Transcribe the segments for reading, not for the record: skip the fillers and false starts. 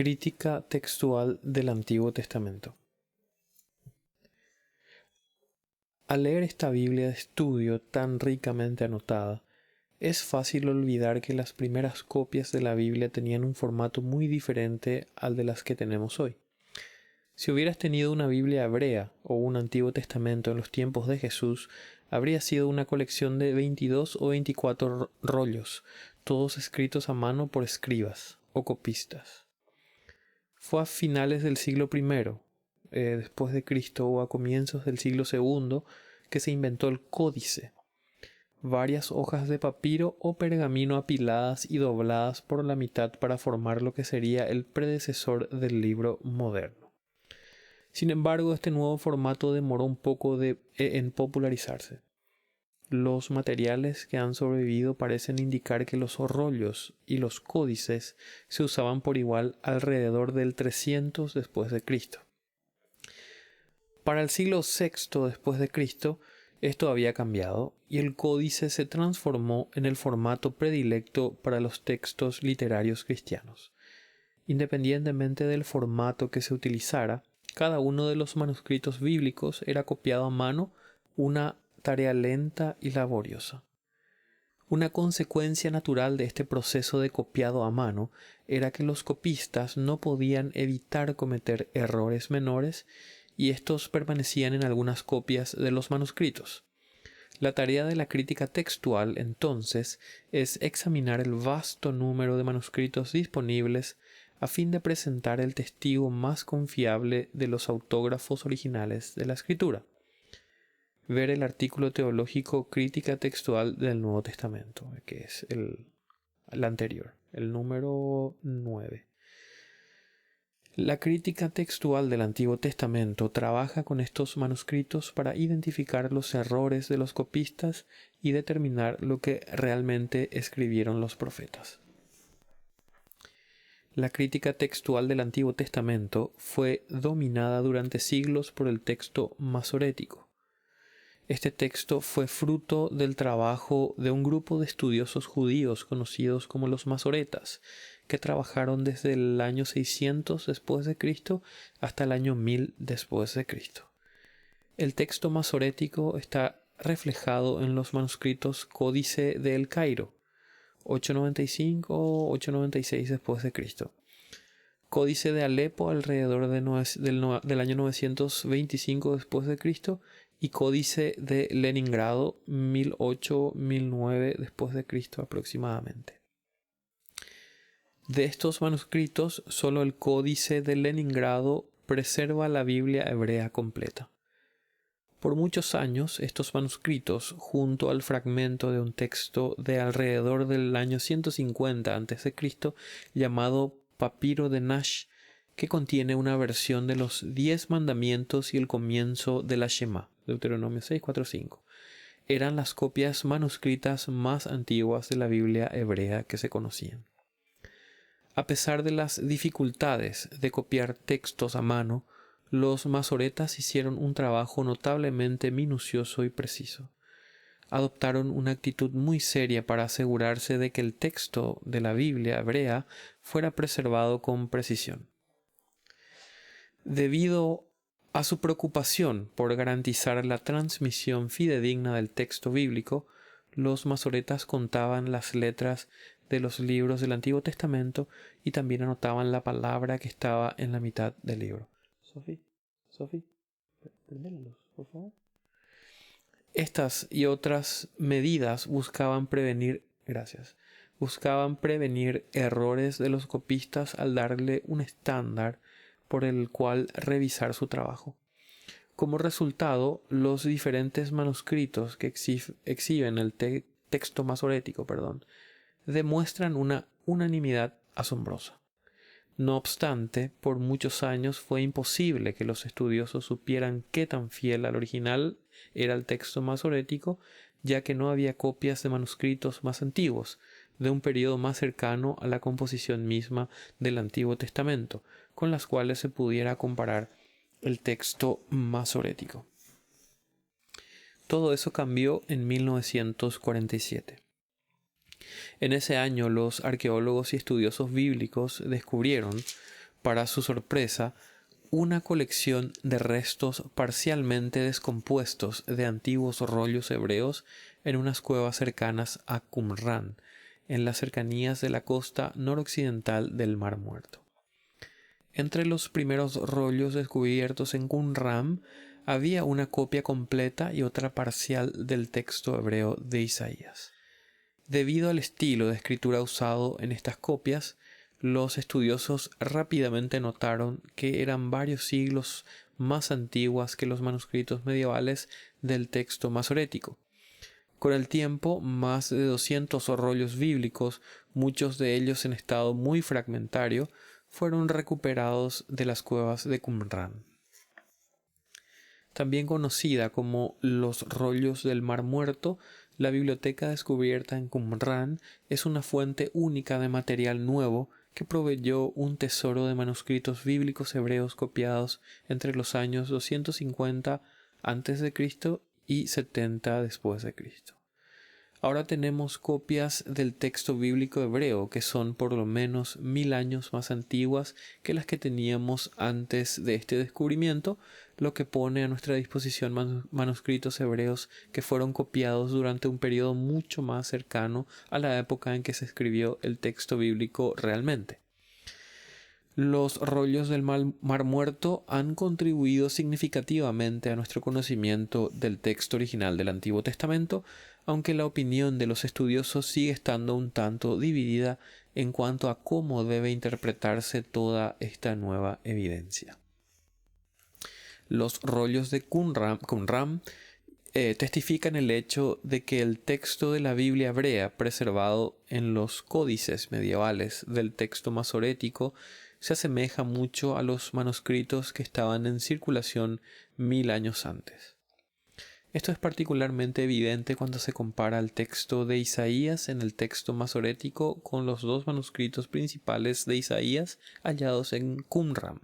Crítica textual del Antiguo Testamento. Al leer esta Biblia de estudio tan ricamente anotada, es fácil olvidar que las primeras copias de la Biblia tenían un formato muy diferente al de las que tenemos hoy. Si hubieras tenido una Biblia hebrea o un Antiguo Testamento en los tiempos de Jesús, habría sido una colección de 22 o 24 rollos, todos escritos a mano por escribas o copistas. Fue a finales del siglo I, después de Cristo, o a comienzos del siglo II, que se inventó el códice. Varias hojas de papiro o pergamino apiladas y dobladas por la mitad para formar lo que sería el predecesor del libro moderno. Sin embargo, este nuevo formato demoró un poco en popularizarse. Los materiales que han sobrevivido parecen indicar que los rollos y los códices se usaban por igual alrededor del 300 después de Cristo. Para el siglo VI después de Cristo, esto había cambiado y el códice se transformó en el formato predilecto para los textos literarios cristianos. Independientemente del formato que se utilizara, cada uno de los manuscritos bíblicos era copiado a mano, una tarea lenta y laboriosa. Una consecuencia natural de este proceso de copiado a mano era que los copistas no podían evitar cometer errores menores y estos permanecían en algunas copias de los manuscritos. La tarea de la crítica textual, entonces, es examinar el vasto número de manuscritos disponibles a fin de presentar el testigo más confiable de los autógrafos originales de la Escritura. Ver el artículo teológico Crítica textual del Nuevo Testamento, que es el anterior, el número 9. La crítica textual del Antiguo Testamento trabaja con estos manuscritos para identificar los errores de los copistas y determinar lo que realmente escribieron los profetas. La crítica textual del Antiguo Testamento fue dominada durante siglos por el texto masorético. Este texto fue fruto del trabajo de un grupo de estudiosos judíos conocidos como los masoretas, que trabajaron desde el año 600 después de Cristo hasta el año 1000 después de Cristo. El texto masorético está reflejado en los manuscritos Códice de El Cairo, 895 o 896 después de Cristo. Códice de Alepo alrededor del año 925 después de Cristo y Códice de Leningrado 1008-1009 después de Cristo aproximadamente. De estos manuscritos, solo el Códice de Leningrado preserva la Biblia hebrea completa. Por muchos años, estos manuscritos, junto al fragmento de un texto de alrededor del año 150 a.C. llamado Papiro de Nash, que contiene una versión de los 10 mandamientos y el comienzo de la Shema, Deuteronomio 6:4-5, eran las copias manuscritas más antiguas de la Biblia hebrea que se conocían. A pesar de las dificultades de copiar textos a mano, los masoretas hicieron un trabajo notablemente minucioso y preciso. Adoptaron una actitud muy seria para asegurarse de que el texto de la Biblia hebrea fuera preservado con precisión. Debido a su preocupación por garantizar la transmisión fidedigna del texto bíblico, los masoretas contaban las letras de los libros del Antiguo Testamento y también anotaban la palabra que estaba en la mitad del libro. Sophie, prende la luz, por favor. Estas y otras medidas buscaban prevenir errores de los copistas al darle un estándar por el cual revisar su trabajo. Como resultado, los diferentes manuscritos que exhiben el texto masorético, demuestran una unanimidad asombrosa. No obstante, por muchos años fue imposible que los estudiosos supieran qué tan fiel al original era el texto masorético, ya que no había copias de manuscritos más antiguos, de un periodo más cercano a la composición misma del Antiguo Testamento, con las cuales se pudiera comparar el texto masorético. Todo eso cambió en 1947. En ese año, los arqueólogos y estudiosos bíblicos descubrieron, para su sorpresa, una colección de restos parcialmente descompuestos de antiguos rollos hebreos en unas cuevas cercanas a Qumran, en las cercanías de la costa noroccidental del Mar Muerto. Entre los primeros rollos descubiertos en Qumran había una copia completa y otra parcial del texto hebreo de Isaías. Debido al estilo de escritura usado en estas copias, los estudiosos rápidamente notaron que eran varios siglos más antiguas que los manuscritos medievales del texto masorético. Con el tiempo, más de 200 rollos bíblicos, muchos de ellos en estado muy fragmentario, fueron recuperados de las cuevas de Qumran. También conocida como los rollos del Mar Muerto, la biblioteca descubierta en Qumran es una fuente única de material nuevo que proveyó un tesoro de manuscritos bíblicos hebreos copiados entre los años 250 a.C. y 70 después de Cristo. Ahora tenemos copias del texto bíblico hebreo que son por lo menos 1000 años más antiguas que las que teníamos antes de este descubrimiento, lo que pone a nuestra disposición manuscritos hebreos que fueron copiados durante un periodo mucho más cercano a la época en que se escribió el texto bíblico realmente. Los rollos del Mar Muerto han contribuido significativamente a nuestro conocimiento del texto original del Antiguo Testamento, aunque la opinión de los estudiosos sigue estando un tanto dividida en cuanto a cómo debe interpretarse toda esta nueva evidencia. Los rollos de Qumran testifican el hecho de que el texto de la Biblia hebrea preservado en los códices medievales del texto masorético se asemeja mucho a los manuscritos que estaban en circulación 1000 años antes. Esto es particularmente evidente cuando se compara el texto de Isaías en el texto masorético con los dos manuscritos principales de Isaías hallados en Qumran.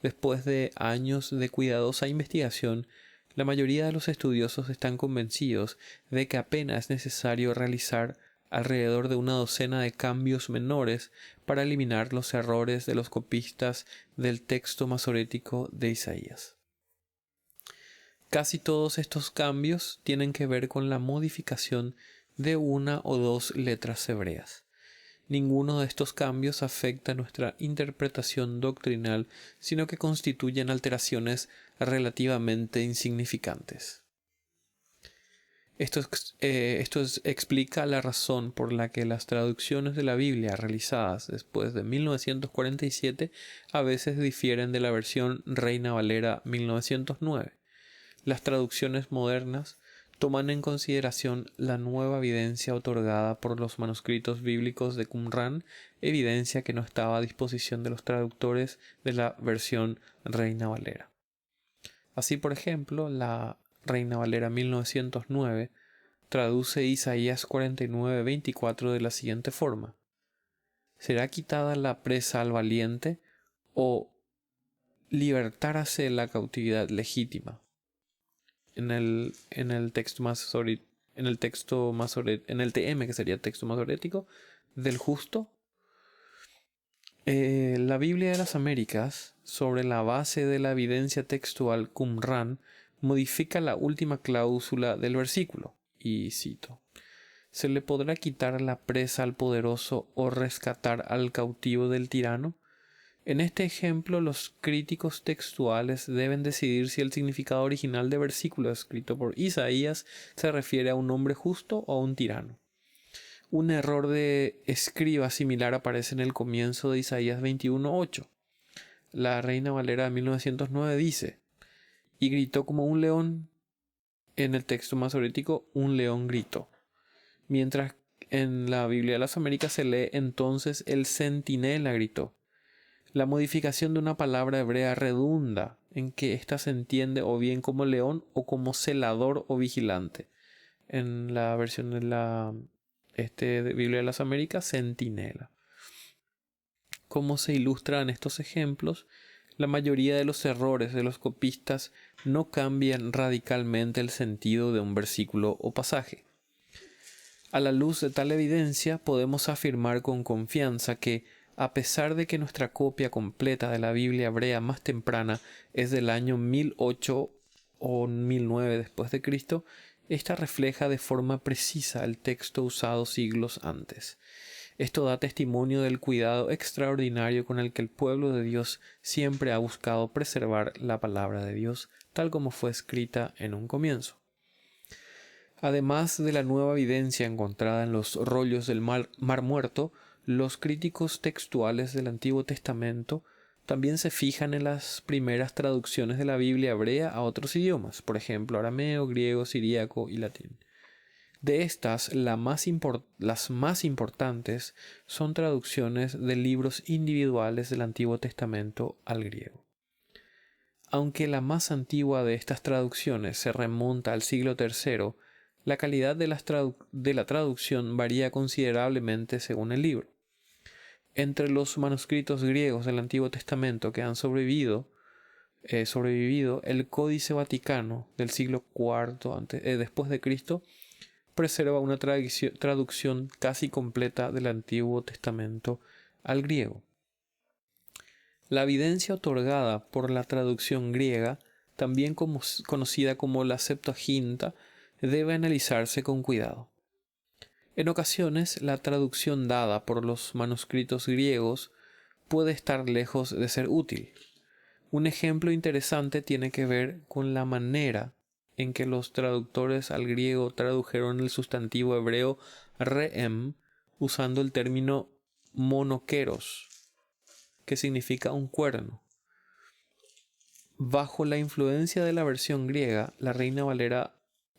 Después de años de cuidadosa investigación, la mayoría de los estudiosos están convencidos de que apenas es necesario realizar alrededor de una docena de cambios menores para eliminar los errores de los copistas del texto masorético de Isaías. Casi todos estos cambios tienen que ver con la modificación de una o dos letras hebreas. Ninguno de estos cambios afecta nuestra interpretación doctrinal, sino que constituyen alteraciones relativamente insignificantes. Esto explica la razón por la que las traducciones de la Biblia realizadas después de 1947 a veces difieren de la versión Reina Valera 1909. Las traducciones modernas toman en consideración la nueva evidencia otorgada por los manuscritos bíblicos de Qumran, evidencia que no estaba a disposición de los traductores de la versión Reina Valera. Así, por ejemplo, la Reina Valera 1909 traduce Isaías 49:24 de la siguiente forma: ¿será quitada la presa al valiente o libertárase la cautividad legítima? En el TM, que sería texto masorético, del justo. La Biblia de las Américas, sobre la base de la evidencia textual Qumran, modifica la última cláusula del versículo, y cito: ¿se le podrá quitar la presa al poderoso o rescatar al cautivo del tirano? En este ejemplo, los críticos textuales deben decidir si el significado original del versículo escrito por Isaías se refiere a un hombre justo o a un tirano. Un error de escriba similar aparece en el comienzo de Isaías 21:8. La Reina Valera de 1909 dice: y gritó como un león. En el texto masorético, un león gritó. Mientras en la Biblia de las Américas se lee: entonces el centinela gritó. La modificación de una palabra hebrea redunda en que ésta se entiende o bien como león o como celador o vigilante. En la versión de la Biblia de las Américas, centinela. Como se ilustra en estos ejemplos, la mayoría de los errores de los copistas no cambian radicalmente el sentido de un versículo o pasaje. A la luz de tal evidencia, podemos afirmar con confianza que, A pesar de que nuestra copia completa de la Biblia hebrea más temprana es del año 1008 o 1009 después de Cristo, esta refleja de forma precisa el texto usado siglos antes. Esto da testimonio del cuidado extraordinario con el que el pueblo de Dios siempre ha buscado preservar la palabra de Dios tal como fue escrita en un comienzo. Además de la nueva evidencia encontrada en los rollos del Mar Muerto, los críticos textuales del Antiguo Testamento también se fijan en las primeras traducciones de la Biblia hebrea a otros idiomas, por ejemplo, arameo, griego, siríaco y latín. De estas, las más importantes son traducciones de libros individuales del Antiguo Testamento al griego. Aunque la más antigua de estas traducciones se remonta al siglo III, la calidad de la traducción varía considerablemente según el libro. Entre los manuscritos griegos del Antiguo Testamento que han sobrevivido, el Códice Vaticano del siglo IV después de Cristo preserva una traducción casi completa del Antiguo Testamento al griego. La evidencia otorgada por la traducción griega, también conocida como la Septuaginta, debe analizarse con cuidado. En ocasiones, la traducción dada por los manuscritos griegos puede estar lejos de ser útil. Un ejemplo interesante tiene que ver con la manera en que los traductores al griego tradujeron el sustantivo hebreo re'em usando el término monokeros, que significa un cuerno. Bajo la influencia de la versión griega, la Reina Valera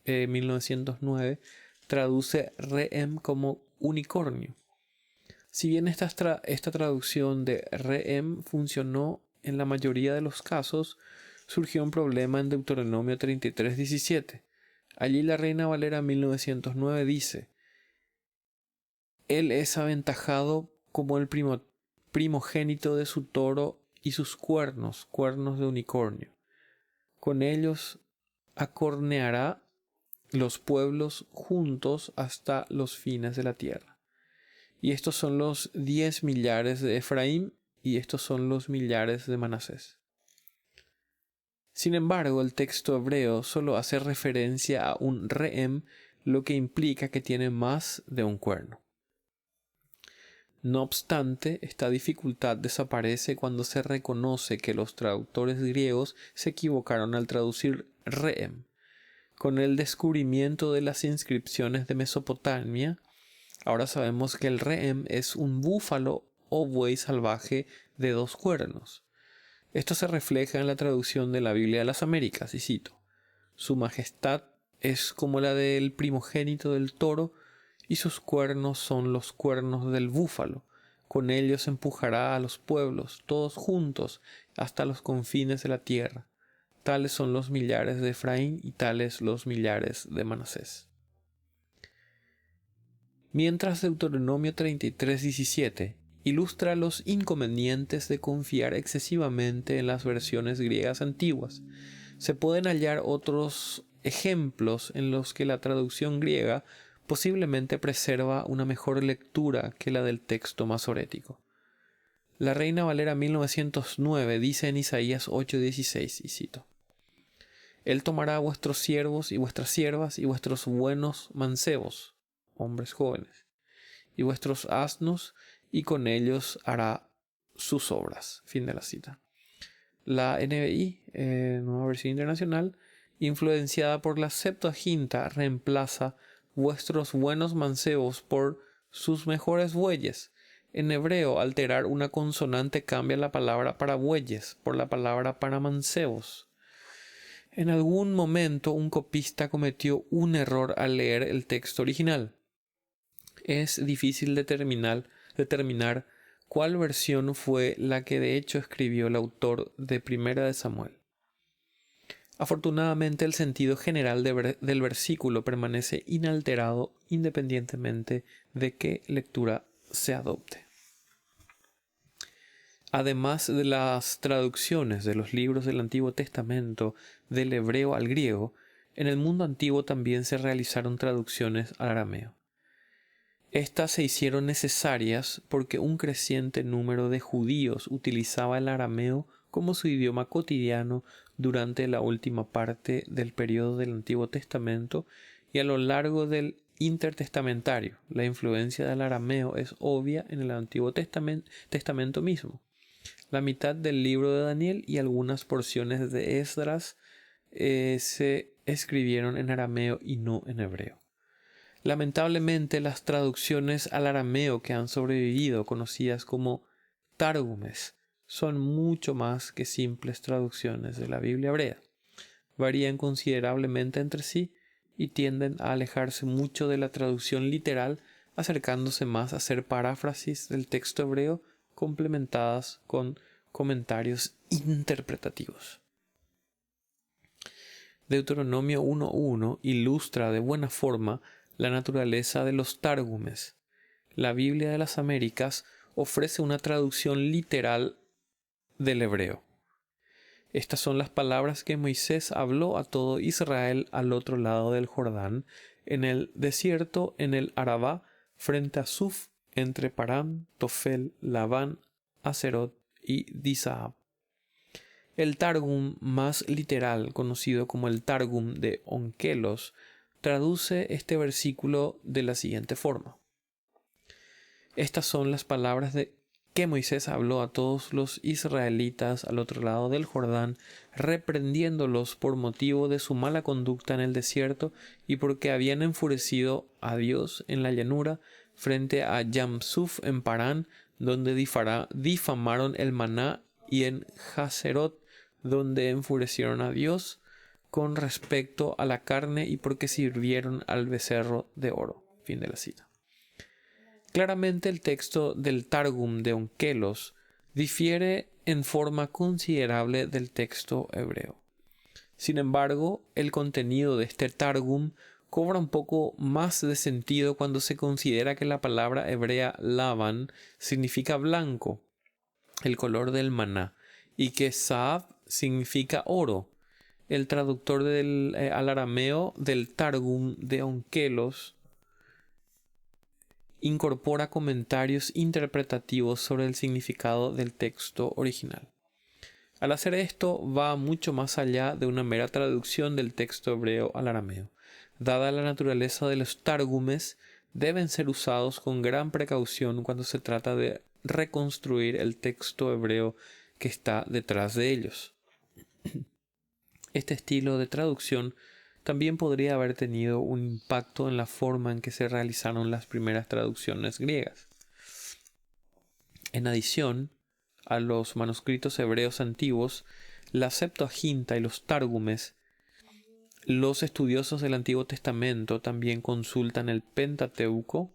1909 traduce re'em como unicornio. Si bien esta traducción de re'em funcionó en la mayoría de los casos, surgió un problema en Deuteronomio 33:17. Allí la Reina Valera 1909 dice: Él es aventajado como el primogénito de su toro y sus cuernos de unicornio. Con ellos acorneará los pueblos juntos hasta los fines de la tierra. Y estos son los 10 millares de Efraín, y estos son los millares de Manasés. Sin embargo, el texto hebreo solo hace referencia a un re'em, lo que implica que tiene más de un cuerno. No obstante, esta dificultad desaparece cuando se reconoce que los traductores griegos se equivocaron al traducir re'em. Con el descubrimiento de las inscripciones de Mesopotamia, ahora sabemos que el re'em es un búfalo o buey salvaje de 2 cuernos. Esto se refleja en la traducción de la Biblia de las Américas, y cito: Su majestad es como la del primogénito del toro, y sus cuernos son los cuernos del búfalo. Con ellos empujará a los pueblos, todos juntos, hasta los confines de la tierra. Tales son los millares de Efraín y tales los millares de Manasés. Mientras Deuteronomio 33:17 ilustra los inconvenientes de confiar excesivamente en las versiones griegas antiguas, se pueden hallar otros ejemplos en los que la traducción griega posiblemente preserva una mejor lectura que la del texto masorético. La Reina Valera 1909 dice en Isaías 8:16, y cito: Él tomará a vuestros siervos y vuestras siervas y vuestros buenos mancebos, hombres jóvenes, y vuestros asnos, y con ellos hará sus obras. Fin de la cita. La NBI, Nueva Versión Internacional, influenciada por la Septuaginta, reemplaza vuestros buenos mancebos por sus mejores bueyes. En hebreo, alterar una consonante cambia la palabra para bueyes por la palabra para mancebos. En algún momento un copista cometió un error al leer el texto original. Es difícil determinar cuál versión fue la que de hecho escribió el autor de Primera de Samuel. Afortunadamente, el sentido general del versículo permanece inalterado independientemente de qué lectura se adopte. Además de las traducciones de los libros del Antiguo Testamento del hebreo al griego, en el mundo antiguo también se realizaron traducciones al arameo. Estas se hicieron necesarias porque un creciente número de judíos utilizaba el arameo como su idioma cotidiano durante la última parte del periodo del Antiguo Testamento y a lo largo del intertestamentario. La influencia del arameo es obvia en el Antiguo Testamento mismo. La mitad del libro de Daniel y algunas porciones de Esdras se escribieron en arameo y no en hebreo. Lamentablemente, las traducciones al arameo que han sobrevivido, conocidas como targumes, son mucho más que simples traducciones de la Biblia hebrea. Varían considerablemente entre sí y tienden a alejarse mucho de la traducción literal, acercándose más a ser paráfrasis del texto hebreo complementadas con comentarios interpretativos. Deuteronomio 1.1 ilustra de buena forma la naturaleza de los targumes. La Biblia de las Américas ofrece una traducción literal del hebreo. Estas son las palabras que Moisés habló a todo Israel al otro lado del Jordán, en el desierto, en el Arabá, frente a Suf, entre Parán, Tofel, Labán, Aserot y Disahab. El Targum más literal, conocido como el Targum de Onkelos, traduce este versículo de la siguiente forma. Estas son las palabras que Moisés habló a todos los israelitas al otro lado del Jordán, reprendiéndolos por motivo de su mala conducta en el desierto y porque habían enfurecido a Dios en la llanura frente a Yamsuf en Parán, donde difamaron el maná, y en Haserot, donde enfurecieron a Dios con respecto a la carne y porque sirvieron al becerro de oro. Fin de la cita. Claramente el texto del Targum de Onkelos difiere en forma considerable del texto hebreo. Sin embargo, el contenido de este Targum cobra un poco más de sentido cuando se considera que la palabra hebrea Laban significa blanco, el color del maná, y que Saab significa oro. El traductor al arameo del Targum de Onkelos incorpora comentarios interpretativos sobre el significado del texto original. Al hacer esto, va mucho más allá de una mera traducción del texto hebreo al arameo. Dada la naturaleza de los targumes, deben ser usados con gran precaución cuando se trata de reconstruir el texto hebreo que está detrás de ellos. Este estilo de traducción también podría haber tenido un impacto en la forma en que se realizaron las primeras traducciones griegas. En adición a los manuscritos hebreos antiguos, la Septuaginta y los Targumes, los estudiosos del Antiguo Testamento también consultan el Pentateuco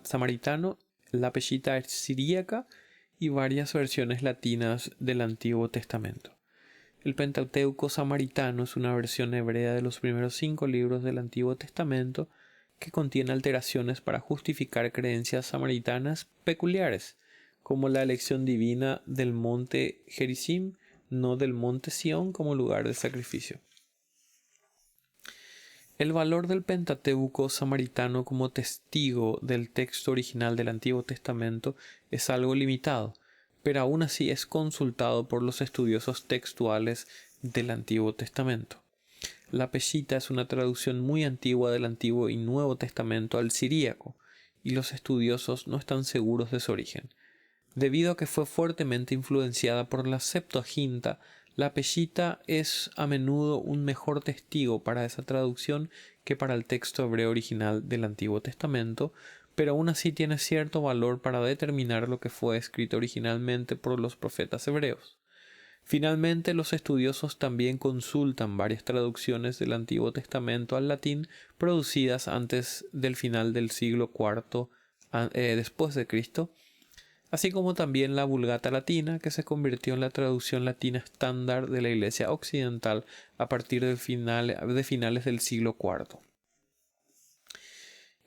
samaritano, la Peshitta siríaca y varias versiones latinas del Antiguo Testamento. El Pentateuco samaritano es una versión hebrea de los primeros 5 libros del Antiguo Testamento que contiene alteraciones para justificar creencias samaritanas peculiares, como la elección divina del monte Gerizim, no del monte Sión como lugar de sacrificio. El valor del Pentateuco samaritano como testigo del texto original del Antiguo Testamento es algo limitado, pero aún así es consultado por los estudiosos textuales del Antiguo Testamento. La Peshitta es una traducción muy antigua del Antiguo y Nuevo Testamento al siríaco, y los estudiosos no están seguros de su origen. Debido a que fue fuertemente influenciada por la Septuaginta, la Peshitta es a menudo un mejor testigo para esa traducción que para el texto hebreo original del Antiguo Testamento, pero aún así tiene cierto valor para determinar lo que fue escrito originalmente por los profetas hebreos. Finalmente, los estudiosos también consultan varias traducciones del Antiguo Testamento al latín producidas antes del final del siglo IV después de Cristo, así como también la Vulgata latina, que se convirtió en la traducción latina estándar de la Iglesia occidental a partir de finales del siglo IV.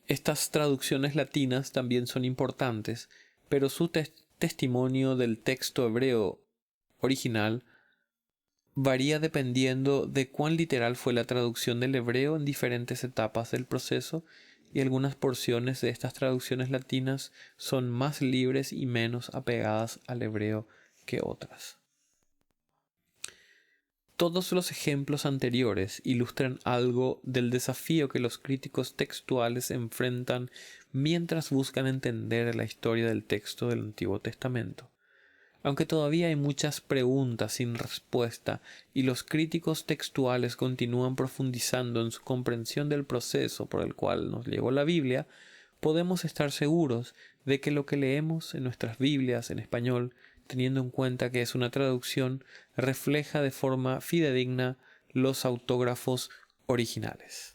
Estas traducciones latinas también son importantes, pero su testimonio del texto hebreo original varía dependiendo de cuán literal fue la traducción del hebreo en diferentes etapas del proceso, y algunas porciones de estas traducciones latinas son más libres y menos apegadas al hebreo que otras. Todos los ejemplos anteriores ilustran algo del desafío que los críticos textuales enfrentan mientras buscan entender la historia del texto del Antiguo Testamento. Aunque todavía hay muchas preguntas sin respuesta y los críticos textuales continúan profundizando en su comprensión del proceso por el cual nos llegó la Biblia, podemos estar seguros de que lo que leemos en nuestras Biblias en español, teniendo en cuenta que es una traducción, refleja de forma fidedigna los autógrafos originales.